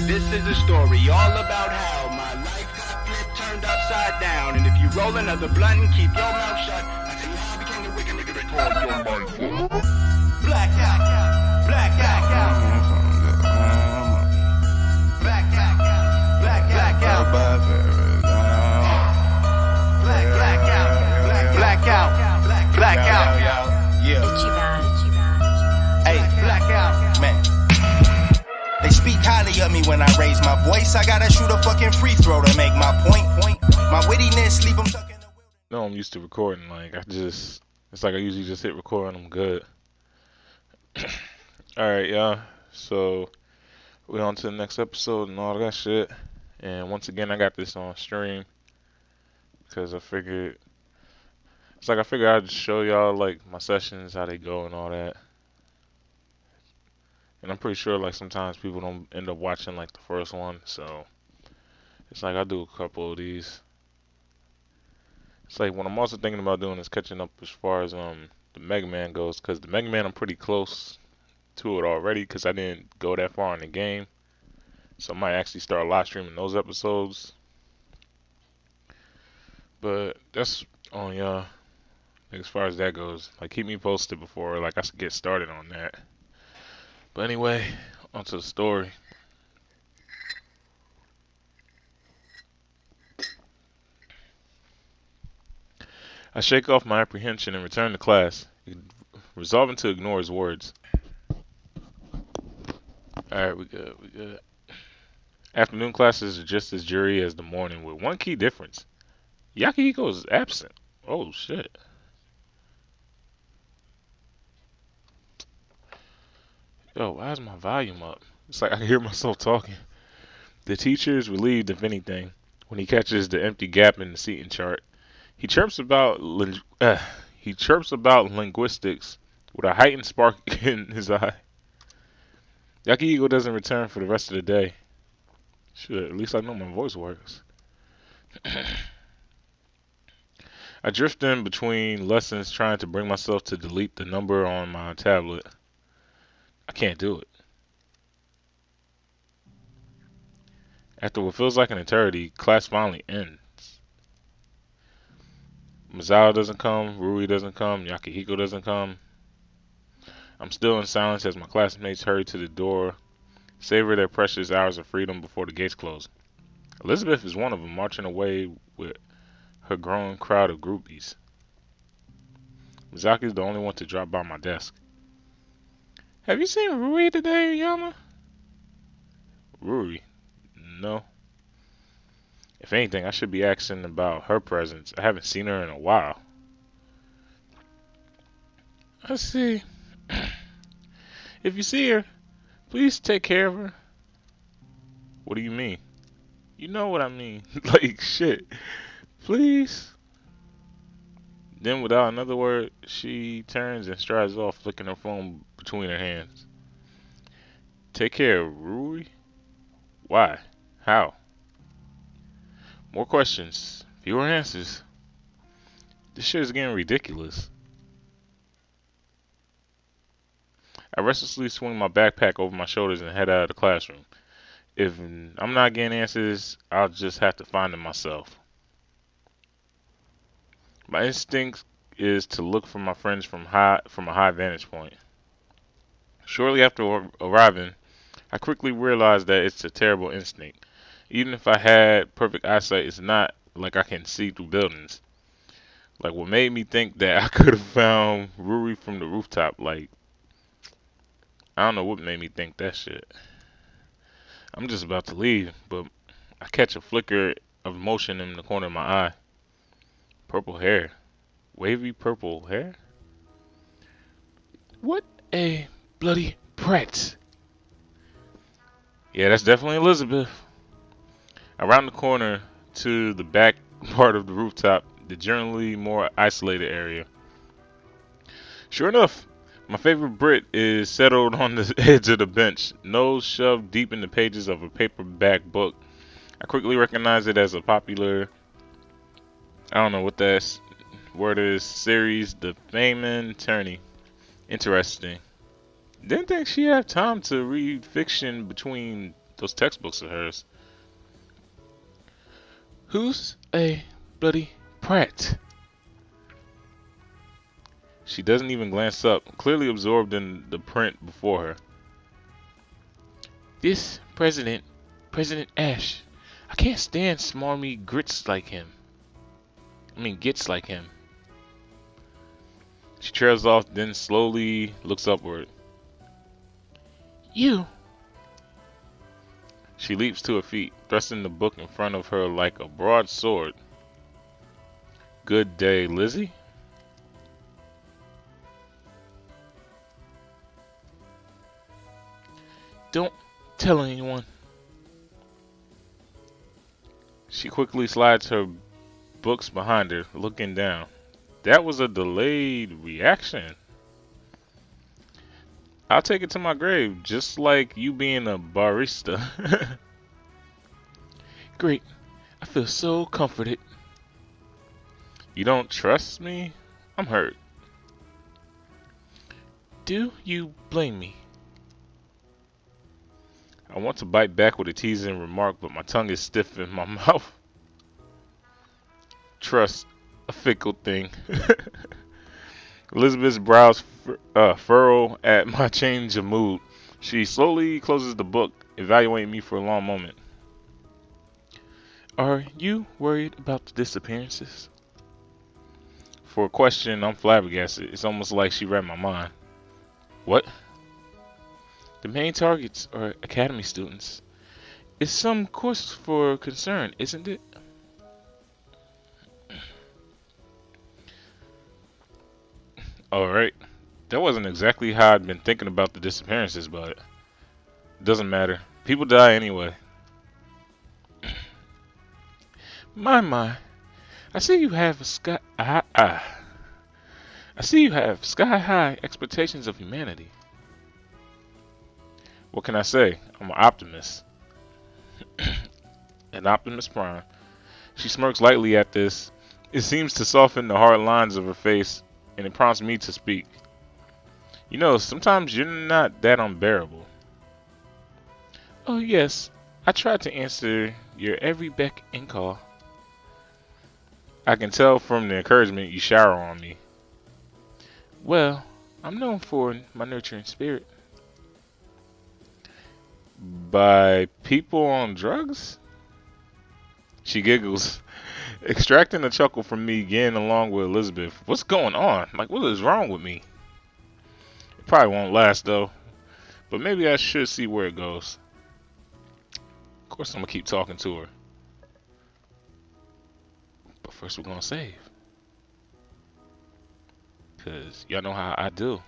This is a story all about how my life got flipped, turned upside down. And if you roll another blunt and keep your mouth shut, I tell you how I became the wicked nigga they call your life. Blackout, blackout, blackout, blackout, blackout, blackout, yeah. Hey, blackout, man. They speak highly of me when I raise my voice. I gotta shoot a fucking free throw to make my point. My wittiness, leave them stuck in the wilderness. No, I'm used to recording. Like, it's like I usually just hit record and I'm good. Alright, y'all. So, we're on to the next episode and all that shit. And once again, I got this on stream. Because I figured I'd just show y'all, like, my sessions, how they go and all that. And I'm pretty sure, like, sometimes people don't end up watching, like, the first one. So, it's like I do a couple of these. It's like what I'm also thinking about doing is catching up as far as the Mega Man goes. Because the Mega Man, I'm pretty close to it already. Because I didn't go that far in the game. So I might actually start live streaming those episodes. But that's on y'all. Like, as far as that goes. Like, keep me posted before, like, I get started on that. But anyway, onto the story. I shake off my apprehension and return to class, resolving to ignore his words. Alright, we good. Afternoon classes are just as dreary as the morning, with one key difference. Yakihiko is absent. Oh, shit. Yo, why is my volume up? It's like I can hear myself talking. The teacher is relieved, if anything, when he catches the empty gap in the seating chart. He chirps about linguistics with a heightened spark in his eye. Yakihiko doesn't return for the rest of the day. Shit, at least I know my voice works. I drift in between lessons trying to bring myself to delete the number on my tablet. I can't do it. After what feels like an eternity, class finally ends. Mizawa doesn't come, Rui doesn't come, Yakihiko doesn't come. I'm still in silence as my classmates hurry to the door, savor their precious hours of freedom before the gates close. Elizabeth is one of them, marching away with her growing crowd of groupies. Mizaki is the only one to drop by my desk. Have you seen Rui today, Yama? Rui? No. If anything, I should be asking about her presence. I haven't seen her in a while. I see. If you see her, please take care of her. What do you mean? You know what I mean. Like, shit. Please. Then, without another word, she turns and strides off, flicking her phone between her hands. Take care of Rui? Why? How? More questions. Fewer answers. This shit is getting ridiculous. I restlessly swing my backpack over my shoulders and head out of the classroom. If I'm not getting answers, I'll just have to find them myself. My instinct is to look for my friends from a high vantage point. Shortly after arriving, I quickly realized that it's a terrible instinct. Even if I had perfect eyesight, it's not like I can see through buildings. Like, what made me think that I could have found Ruri from the rooftop, like, I don't know what made me think that shit. I'm just about to leave, but I catch a flicker of emotion in the corner of my eye. Purple hair. Wavy purple hair? What a bloody prat. Yeah, that's definitely Elizabeth. Around the corner to the back part of the rooftop, the generally more isolated area. Sure enough, my favorite Brit is settled on the edge of the bench, nose shoved deep in the pages of a paperback book. I quickly recognize it as a popular, I don't know what that word is, series, The Feynman Attorney. Interesting. Didn't think she had time to read fiction between those textbooks of hers. Who's a bloody prat? She doesn't even glance up, clearly absorbed in the print before her. This President Ash. I can't stand smarmy gets like him. She trails off, then slowly looks upward. You! She leaps to her feet, thrusting the book in front of her like a broadsword. Good day, Lizzie. Don't tell anyone. She quickly slides her books behind her, looking down. That was a delayed reaction. I'll take it to my grave, just like you being a barista. Great. I feel so comforted. You don't trust me? I'm hurt. Do you blame me? I want to bite back with a teasing remark, but my tongue is stiff in my mouth. Trust, a fickle thing. Elizabeth's brows furrow at my change of mood. She slowly closes the book, evaluating me for a long moment. Are you worried about the disappearances? For a question, I'm flabbergasted. It's almost like she read my mind. What? The main targets are academy students. It's some cause for concern, isn't it? Alright. That wasn't exactly how I'd been thinking about the disappearances, but it doesn't matter. People die anyway. My. I see you have sky high expectations of humanity. What can I say? I'm an optimist. An Optimus Prime. She smirks lightly at this. It seems to soften the hard lines of her face, and it prompts me to speak. You know, sometimes you're not that unbearable. Oh yes, I tried to answer your every beck and call. I can tell from the encouragement you shower on me. Well, I'm known for my nurturing spirit. By people on drugs? She giggles, extracting a chuckle from me again along with Elizabeth. What's going on? Like, what is wrong with me? It probably won't last though, but maybe I should see where it goes. Of course I'm gonna keep talking to her. But first we're gonna save. Cause y'all know how I do.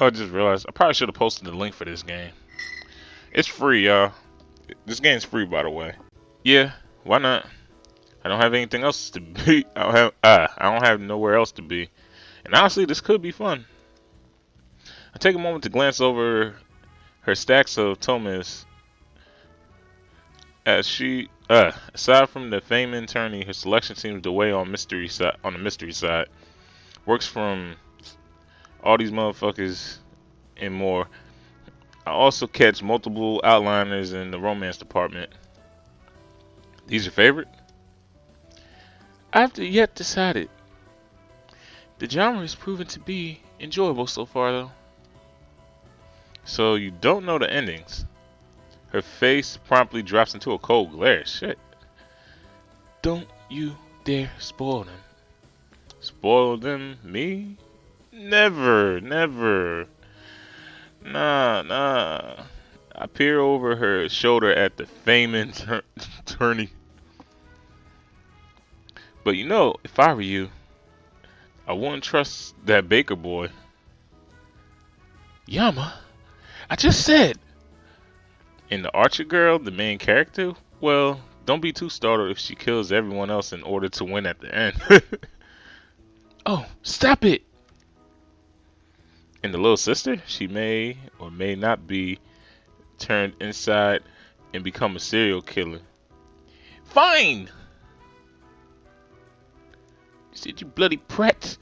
I just realized I probably should have posted the link for this game. It's free, y'all. This game's free, by the way. Yeah, why not? I don't have anything else to be. I don't have nowhere else to be. And honestly, this could be fun. I take a moment to glance over her stacks of tomes. As she, aside from the fame attorney, her selection seems to weigh on the mystery side. Works from all these motherfuckers and more. I also catch multiple outliners in the romance department. These your favorite? I've yet decided. The genre has proven to be enjoyable so far, though. So you don't know the endings. Her face promptly drops into a cold glare. Shit. Don't you dare spoil them. Spoil them? Me? Never. Nah. I peer over her shoulder at the famous attorney. But you know, if I were you, I wouldn't trust that baker boy. Yama, I just said. And the Archer girl, the main character, well, don't be too startled if she kills everyone else in order to win at the end. Oh, stop it! And the little sister, she may or may not be turned inside and become a serial killer. Fine! said you bloody prat.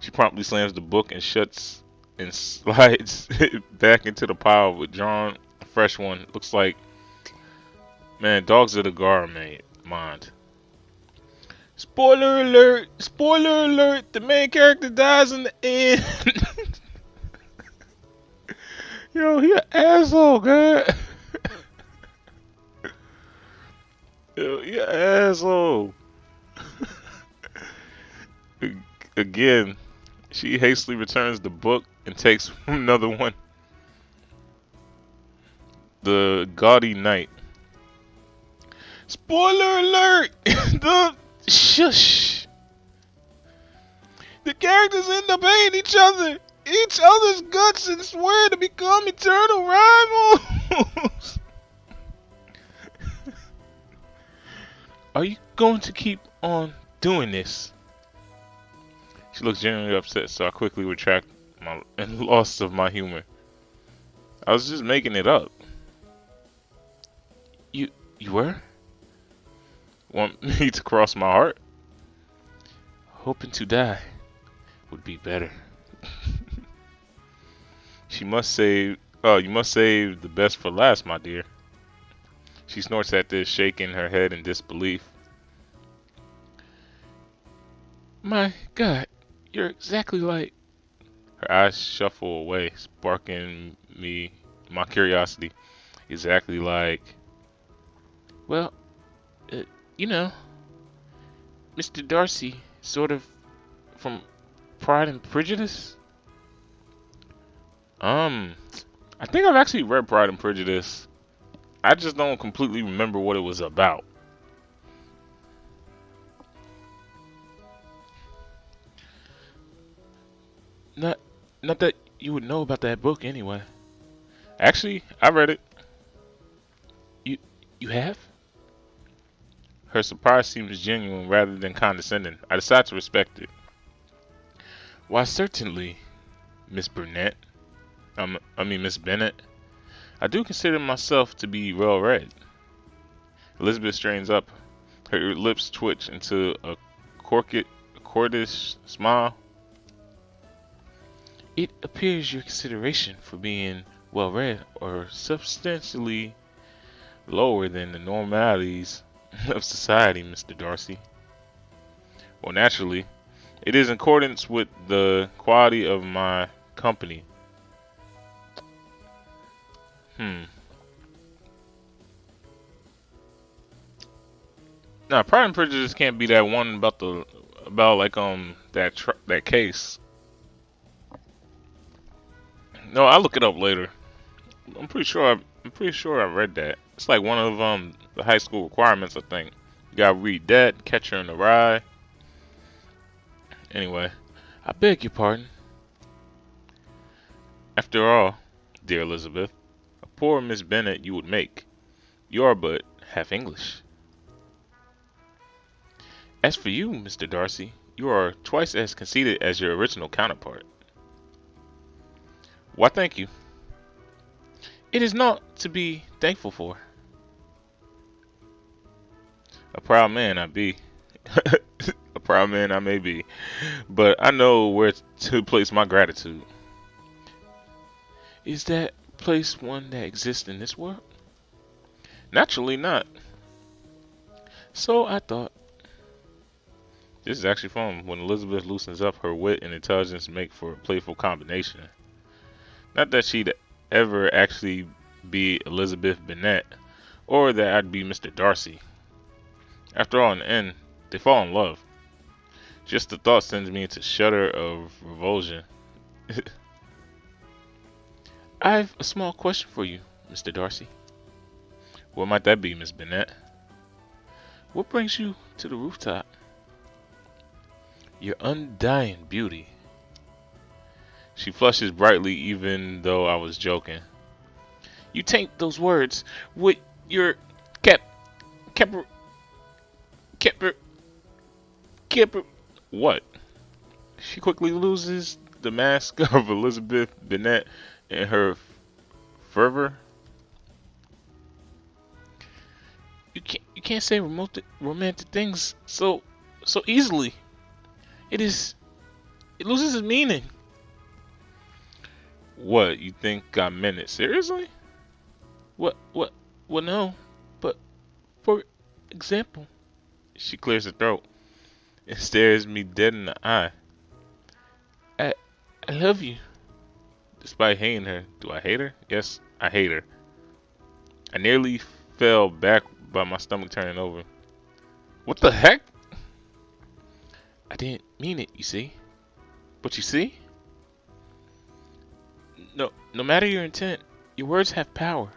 She promptly slams the book and shuts and slides it back into the pile with John. A fresh one. Looks like, man, dogs of the gourmet mind. Spoiler alert! Spoiler alert! The main character dies in the end. Yo, he an asshole, man. Yo, he an asshole. Again, she hastily returns the book and takes another one. The Gaudy Knight. Spoiler alert! The shush. The characters end up hating each other's guts, and swear to become eternal rivals. Are you going to keep on doing this? She looks genuinely upset, so I quickly retract my loss of my humor. I was just making it up. You were? Want me to cross my heart? Hoping to die would be better. You must save the best for last, my dear. She snorts at this, shaking her head in disbelief. My God, you're exactly like... Her eyes shuffle away, sparking my curiosity. Exactly like... Well, you know, Mr. Darcy, sort of from Pride and Prejudice. I think I've actually read Pride and Prejudice. I just don't completely remember what it was about. Not that you would know about that book anyway. Actually, I read it. You have? Her surprise seems genuine rather than condescending. I decide to respect it. Why, certainly, Miss Burnett. Miss Bennett. I do consider myself to be well read. Elizabeth straightens up. Her lips twitch into a courtish smile. It appears your consideration for being well read are substantially lower than the normalities of society, Mr. Darcy. Well, naturally, it is in accordance with the quality of my company. Now, Pride and Prejudice can't be that one about that case. No, I'll look it up later. I'm pretty sure I read that. It's like one of the high school requirements, I think. You gotta read that, Catcher in the Rye. Anyway, I beg your pardon. After all, dear Elizabeth, a poor Miss Bennet you would make. You are but half English. As for you, Mr. Darcy, you are twice as conceited as your original counterpart. Why, thank you. It is naught to be thankful for. A proud man I be. A proud man I may be. But I know where to place my gratitude. Is that place one that exists in this world? Naturally not. So I thought. This is actually fun. When Elizabeth loosens up, her wit and intelligence make for a playful combination. Not that she'd ever actually be Elizabeth Bennet, or that I'd be Mr. Darcy. After all, in the end, they fall in love. Just the thought sends me into a shudder of revulsion. I've a small question for you, Mr. Darcy. What might that be, Miss Bennet? What brings you to the rooftop? Your undying beauty. She flushes brightly even though I was joking. You taint those words with your what? She quickly loses the mask of Elizabeth Bennet in her fervor. You can't say romantic things so easily. It loses its meaning. What, you think I meant it seriously? What well no. But for example, she clears her throat and stares me dead in the eye. I I love you. Despite hating her. Do I hate her? Yes, I hate her. I nearly fell back by my stomach turning over. What the heck? I didn't mean it, you see. But you see? No matter your intent, your words have power.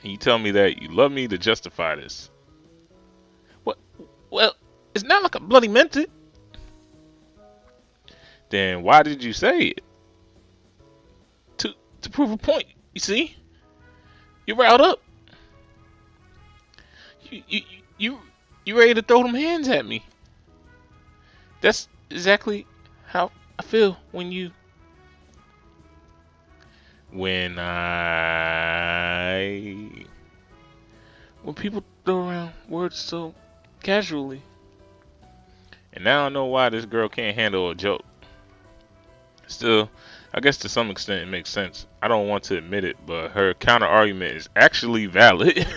And you tell me that you love me to justify this. What? Well, it's not like I bloody meant it. Then why did you say it? To prove a point, you see? You're riled up. You you you you ready to throw them hands at me. That's exactly how I feel when people throw around words so casually. And now I know why this girl can't handle a joke. Still, I guess to some extent it makes sense. I don't want to admit it, but her counter argument is actually valid.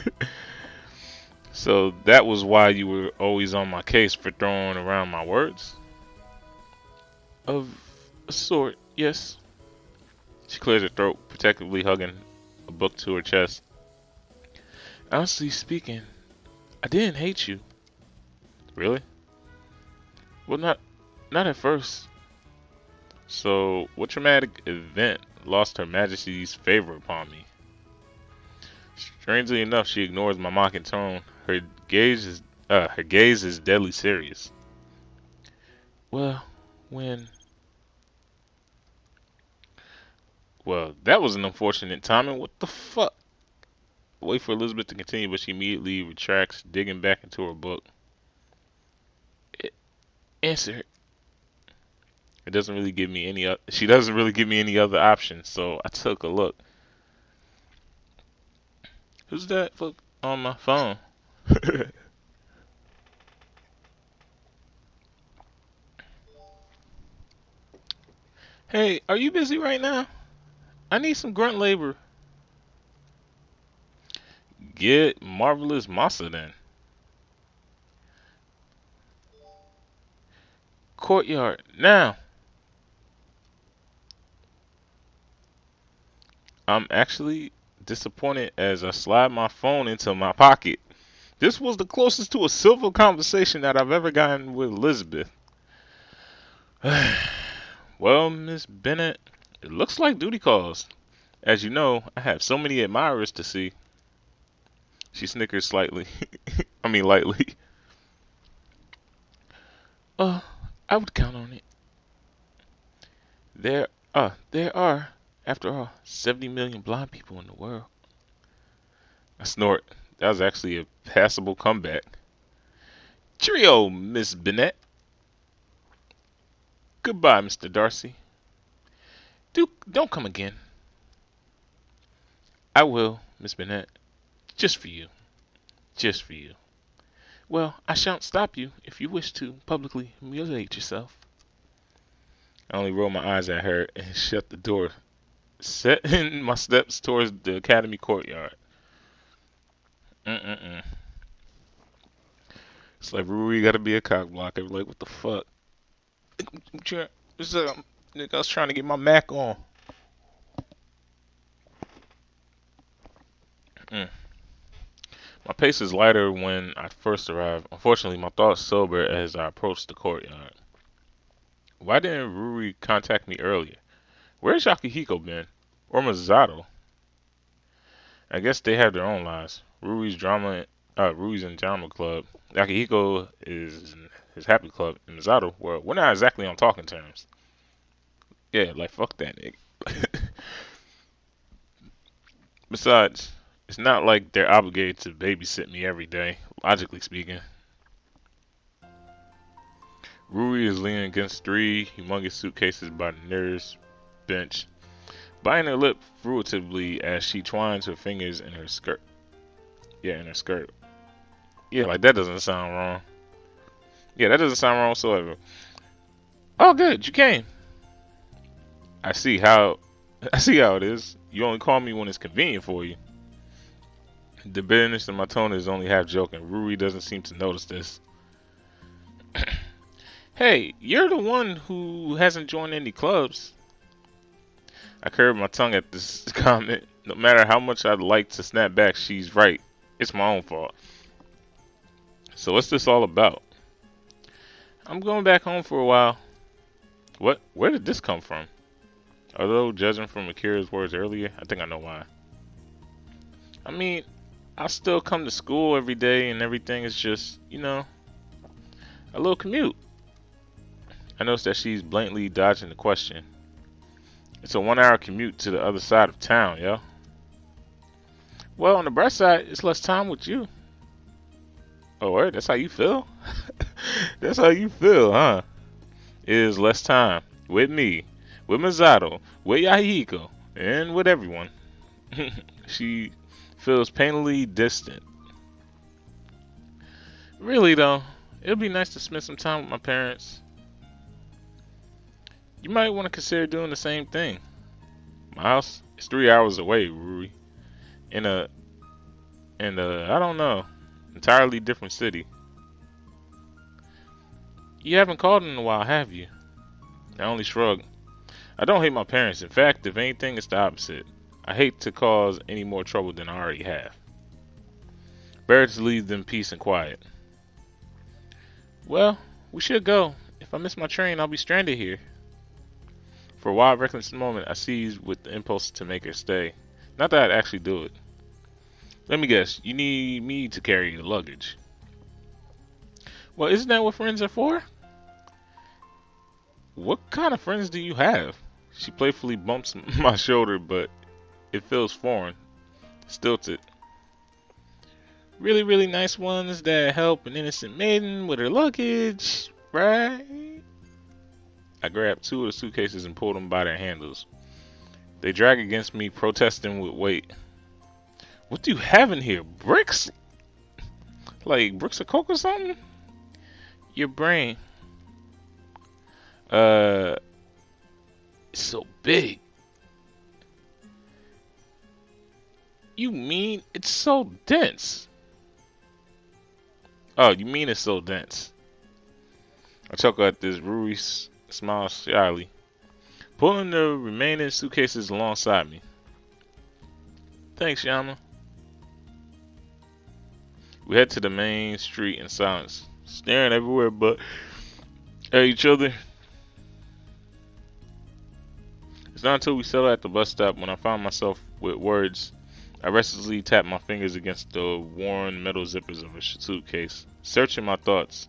So that was why you were always on my case for throwing around my words? Of a sort, yes. She clears her throat, protectively hugging a book to her chest. Honestly speaking, I didn't hate you. Really? Well, not at first. So, what traumatic event lost Her Majesty's favor upon me? Strangely enough, she ignores my mocking tone. Her gaze is deadly serious. Well, that was an unfortunate timing. What the fuck? Wait for Elizabeth to continue, but she immediately retracts, digging back into her book. Answer. It doesn't really give me any. She doesn't really give me any other options, so I took a look. Who's that fuck on my phone? Hey, are you busy right now? I need some grunt labor. Get Marvelous Massa then. Courtyard, now. I'm actually disappointed as I slide my phone into my pocket. This was the closest to a civil conversation that I've ever gotten with Elizabeth. Well, Miss Bennett, it looks like duty calls. As you know, I have so many admirers to see. She snickers slightly. I mean, lightly. I would count on it. There are, after all, 70 million blind people in the world. I snort. That was actually a passable comeback. Cheerio, Miss Bennett. Goodbye, Mr. Darcy. Don't come again. I will, Miss Bennett. Just for you. Just for you. Well, I shan't stop you if you wish to publicly humiliate yourself. I only roll my eyes at her and shut the door, setting my steps towards the academy courtyard. It's like Rui gotta be a cock blocker. Like, what the fuck? Nigga, I was trying to get my Mac on. My pace is lighter when I first arrive. Unfortunately, my thoughts sober as I approach the courtyard. Why didn't Ruri contact me earlier? Where's Yakihiko been? Or Masato? I guess they have their own lives. Rui's in drama club. Yakihiko is in his happy club. And Masato, well, we're not exactly on talking terms. Yeah, like fuck that nigga. Besides, it's not like they're obligated to babysit me every day, logically speaking. Rui is leaning against 3 humongous suitcases by the nearest bench, biting her lip fruitively as she twines her fingers in her skirt. Yeah, in her skirt. Yeah, like that doesn't sound wrong. Yeah, that doesn't sound wrong whatsoever. Oh, good, you came. I see how. I see how it is. You only call me when it's convenient for you. The bitterness in my tone is only half joking. Ruri doesn't seem to notice this. Hey, you're the one who hasn't joined any clubs. I curved my tongue at this comment. No matter how much I'd like to snap back, she's right. It's my own fault. So what's this all about? I'm going back home for a while. What? Where did this come from? Although, judging from Akira's words earlier, I think I know why. I mean, I still come to school every day and everything is just, a little commute. I noticed that she's blatantly dodging the question. It's a 1 hour commute to the other side of town, yo. Well, on the bright side, it's less time with you. Oh, wait, that's how you feel? That's how you feel, huh? It is less time with me, with Misato, with Yahiko, and with everyone. She feels painfully distant. Really, though, it'll be nice to spend some time with my parents. You might want to consider doing the same thing. My house is 3 hours away, Rui. In a, I don't know, entirely different city. You haven't called in a while, have you? I only shrugged. I don't hate my parents. In fact, if anything, it's the opposite. I hate to cause any more trouble than I already have. Better to leave them peace and quiet. Well, we should go. If I miss my train, I'll be stranded here. For a wild, reckless moment, I seized with the impulse to make her stay. Not that I'd actually do it. Let me guess, you need me to carry the luggage. Well, isn't that what friends are for? What kind of friends do you have? She playfully bumps my shoulder, but it feels foreign, stilted. Really, really nice ones that help an innocent maiden with her luggage, right? I grabbed 2 of the suitcases and pulled them by their handles. They drag against me, protesting with weight. What do you have in here? Bricks? Like bricks of coke or something? Your brain. It's so big. You mean it's so dense? Oh, you mean it's so dense. I chuckle at this. Rui smiles shyly, pulling the remaining suitcases alongside me. Thanks, Yama. We head to the main street in silence, staring everywhere but at each other. It's not until we settle at the bus stop when I find myself with words. I restlessly tap my fingers against the worn metal zippers of a suitcase, searching my thoughts.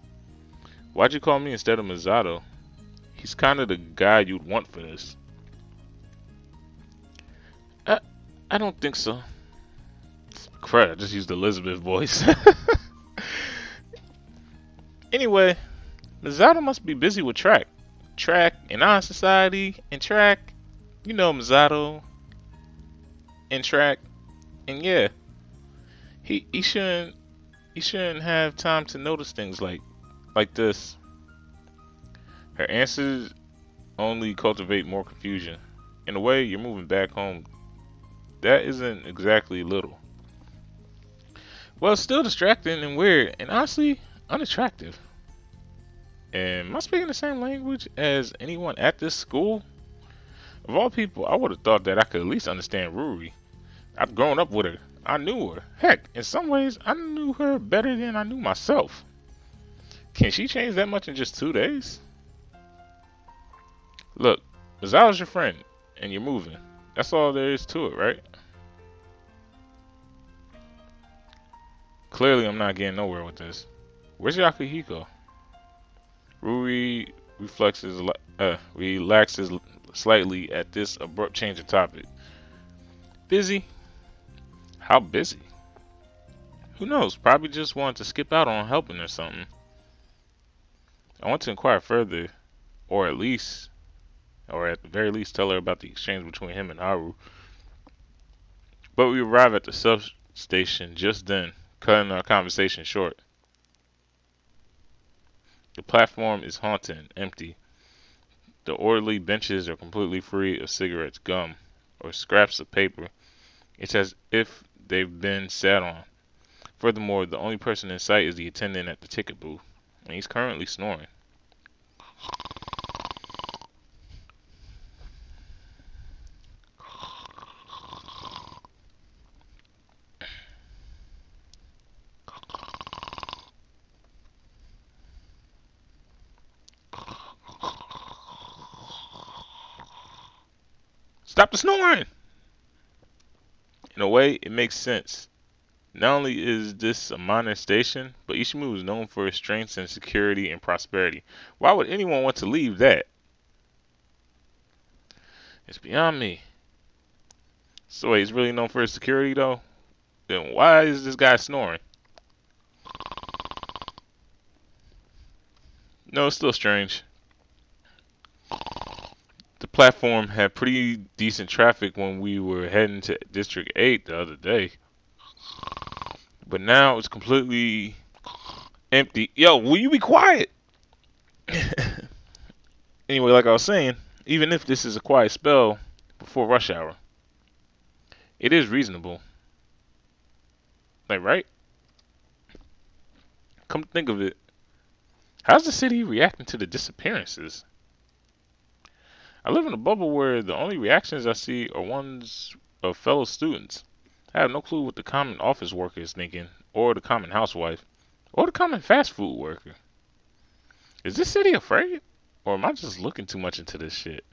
Why'd you call me instead of Misato? He's kind of the guy you'd want for this. I don't think so. Crap, I just used the Elizabeth voice. Anyway, Misato must be busy with track. Track and Honor Society and track. You know Misato and track. And yeah, he shouldn't have time to notice things like this. Her answers only cultivate more confusion. In a way, you're moving back home. That isn't exactly little. Well, it's still distracting and weird, and honestly, unattractive. And am I speaking the same language as anyone at this school? Of all people, I would have thought that I could at least understand Ruri. I've grown up with her. I knew her. Heck, in some ways, I knew her better than I knew myself. Can she change that much in just 2 days? Look, Mizao's your friend, and you're moving. That's all there is to it, right? Clearly, I'm not getting nowhere with this. Where's Yakahiko? Ruri relaxes slightly at this abrupt change of topic. Busy? How busy? Who knows? Probably just wanted to skip out on helping or something. I want to inquire further, or at the very least, tell her about the exchange between him and Haru. But we arrive at the substation just then. cutting our conversation short. The platform is haunting, empty. The orderly benches are completely free of cigarettes, gum, or scraps of paper. It's as if they've been sat on. Furthermore, the only person in sight is the attendant at the ticket booth, and he's currently snoring. Stop the snoring! In a way, it makes sense. Not only is this a minor station, but Ishimu is known for its strength and security and prosperity. Why would anyone want to leave that? It's beyond me. So wait, he's really known for his security though? Then why is this guy snoring? No, it's still strange. The platform had pretty decent traffic when we were heading to District 8 the other day. But now it's completely empty. Yo, will you be quiet? Anyway, like I was saying, even if this is a quiet spell before rush hour, it is reasonable. Like, right? Come to think of it, how's the city reacting to the disappearances? I live in a bubble where the only reactions I see are ones of fellow students. I have no clue what the common office worker is thinking, or the common housewife, or the common fast food worker. Is this city afraid? Or am I just looking too much into this shit?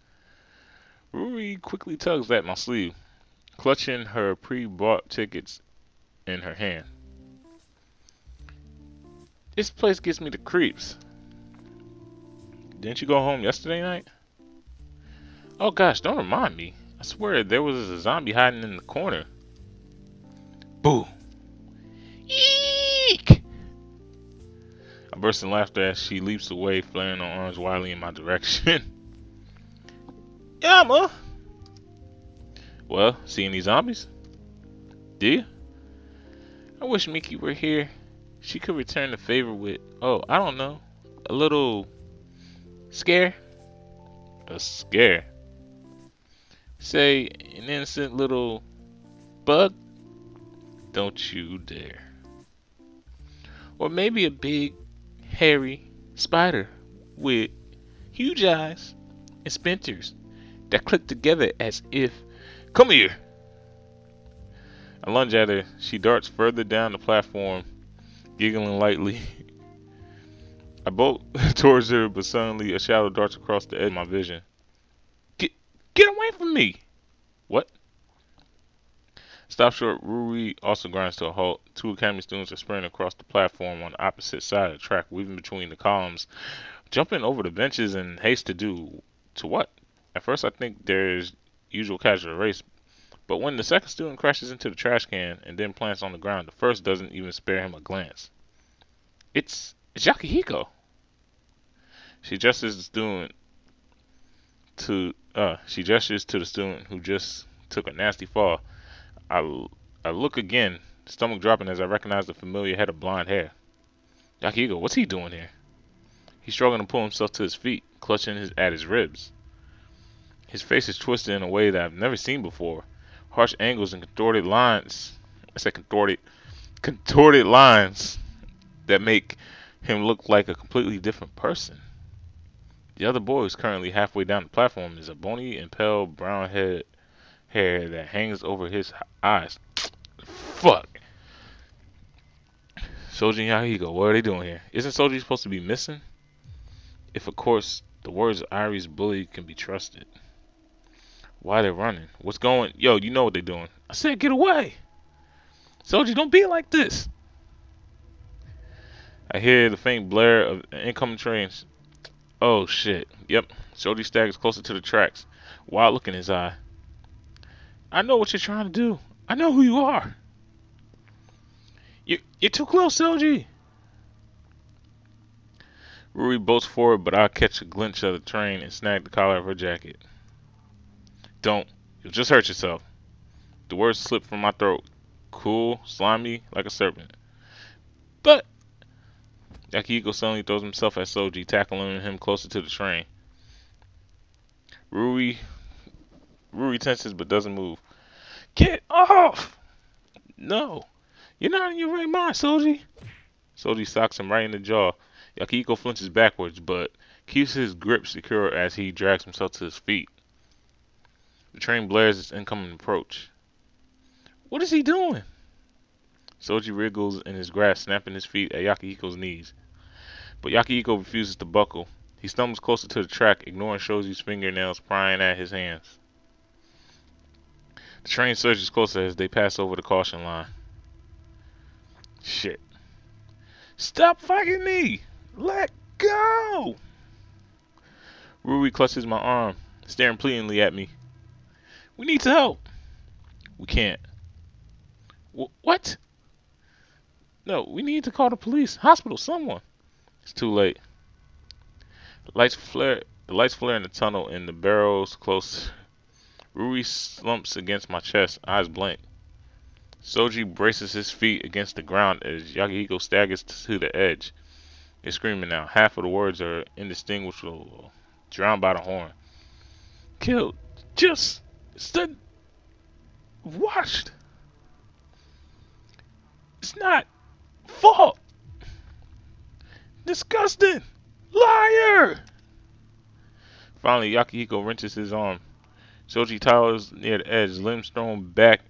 Ruri quickly tugs at my sleeve, clutching her pre-bought tickets in her hand. This place gives me the creeps. Didn't you go home yesterday night? Oh gosh, don't remind me. I swear there was a zombie hiding in the corner. Boo! Eek! I burst in laughter as she leaps away, flaring her arms wildly in my direction. Gama! Well, see any zombies? Do you? I wish Miki were here. She could return the favor with, oh, I don't know, a little scare? A scare? Say, an innocent little bug? Don't you dare. Or maybe a big, hairy spider with huge eyes and splinters that click together as if, come here! I lunge at her. She darts further down the platform, giggling lightly. I bolt towards her, but suddenly a shadow darts across the edge of my vision. Get away from me! What? Stop short. Ruri also grinds to a halt. Two academy students are sprinting across the platform on the opposite side of the track, weaving between the columns, jumping over the benches in haste to do to what? At first I think there's usual casual race, but when the second student crashes into the trash can and then plants on the ground, the first doesn't even spare him a glance. It's Yakihiko. She gestures to the student who just took a nasty fall. I look again, stomach dropping as I recognize the familiar head of blonde hair. Yakihiko, what's he doing here? He's struggling to pull himself to his feet, clutching at his ribs. His face is twisted in a way that I've never seen before. Harsh angles and contorted lines. I said contorted lines that make him look like a completely different person. The other boy who's currently halfway down the platform is a bony and pale brown hair that hangs over his eyes. Fuck. Soji and Yahigo, what are they doing here? Isn't Soji supposed to be missing? If, of course, the words of Irie's bully can be trusted. Why they're running? What's going? Yo, you know what they're doing. I said get away. Soji, don't be like this. I hear the faint blare of incoming trains. Oh shit. Yep. Soji staggers closer to the tracks. Wild look in his eye. I know what you're trying to do. I know who you are. You're too close, Soji. Rui bolts forward, but I catch a glimpse of the train and snag the collar of her jacket. Don't. You'll just hurt yourself. The words slip from my throat. Cool, slimy, like a serpent. But Yakihiko suddenly throws himself at Soji, tackling him closer to the train. Rui tenses but doesn't move. Get off! No, you're not in your right mind, Soji. Soji socks him right in the jaw. Yakihiko flinches backwards, but keeps his grip secure as he drags himself to his feet. The train blares its incoming approach. What is he doing? Soji wriggles in his grasp, snapping his feet at Yakihiko's knees. But Yakihiko refuses to buckle. He stumbles closer to the track, ignoring Shoji's fingernails prying at his hands. The train surges closer as they pass over the caution line. Shit. Stop fighting me! Let go! Rui clutches my arm, staring pleadingly at me. We need to help. We can't. What? No, we need to call the police, hospital, someone. It's too late. The lights flare in the tunnel and the barrels close. Rui slumps against my chest, eyes blank. Soji braces his feet against the ground as Yakihiko staggers to the edge. They're screaming now. Half of the words are indistinguishable, drowned by the horn. Killed. Just stood. Watched. It's not fault. Disgusting. Liar. Finally, Yakihiko wrenches his arm. Soji towers near the edge, limbs thrown back.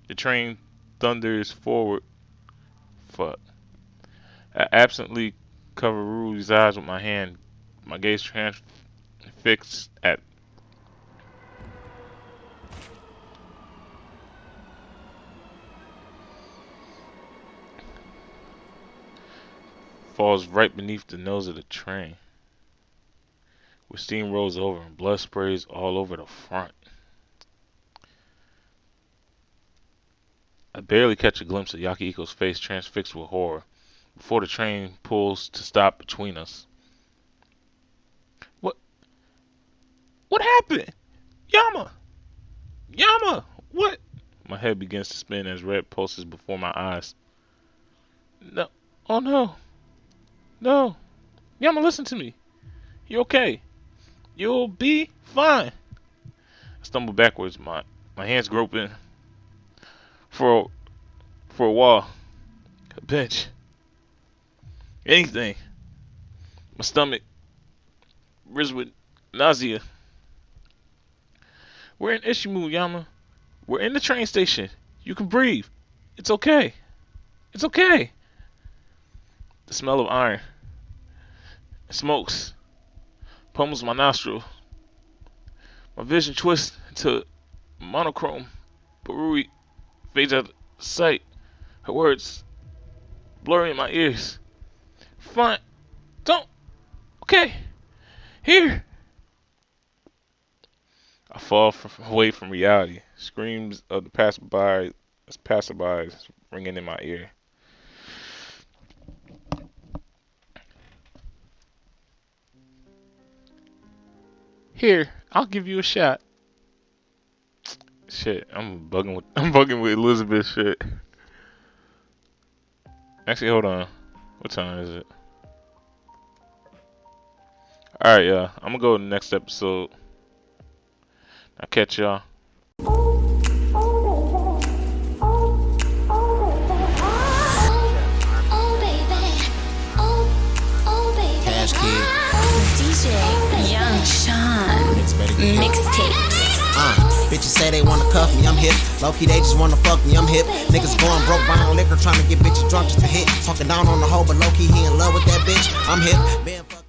The train thunders forward. Fuck. I absently cover Rui's eyes with my hand, my gaze transfixed at. Falls right beneath the nose of the train, where steam rolls over and blood sprays all over the front. I barely catch a glimpse of Yakihiko's face transfixed with horror before the train pulls to stop between us. What happened? Yama, what? My head begins to spin as red pulses before my eyes. No, oh no. Yama, listen to me. You're okay. You'll be fine. I stumble backwards, my hands groping for a wall, a bench, anything. My stomach rizzed with nausea. We're in Ishimu, Yama. We're in the train station. You can breathe. It's okay. It's okay. The smell of iron, smokes, pummels my nostril. My vision twists into monochrome, but Rui fades out of sight. Her words blurring in my ears. Fine. Don't. Okay. Here. I fall away from reality. Screams of the passerbys ringing in my ear. Here, I'll give you a shot. Shit, I'm bugging with Elizabeth shit. Actually, hold on. What time is it? Alright, yeah. I'm gonna go to the next episode. I'll catch y'all. Mixtapes. Bitches say they wanna cuff me, I'm hip. Low-key, they just wanna fuck me, I'm hip. Niggas going broke, buying liquor, trying to get bitches drunk just to hit. Talking down on the hoe, but low-key, he in love with that bitch, I'm hip.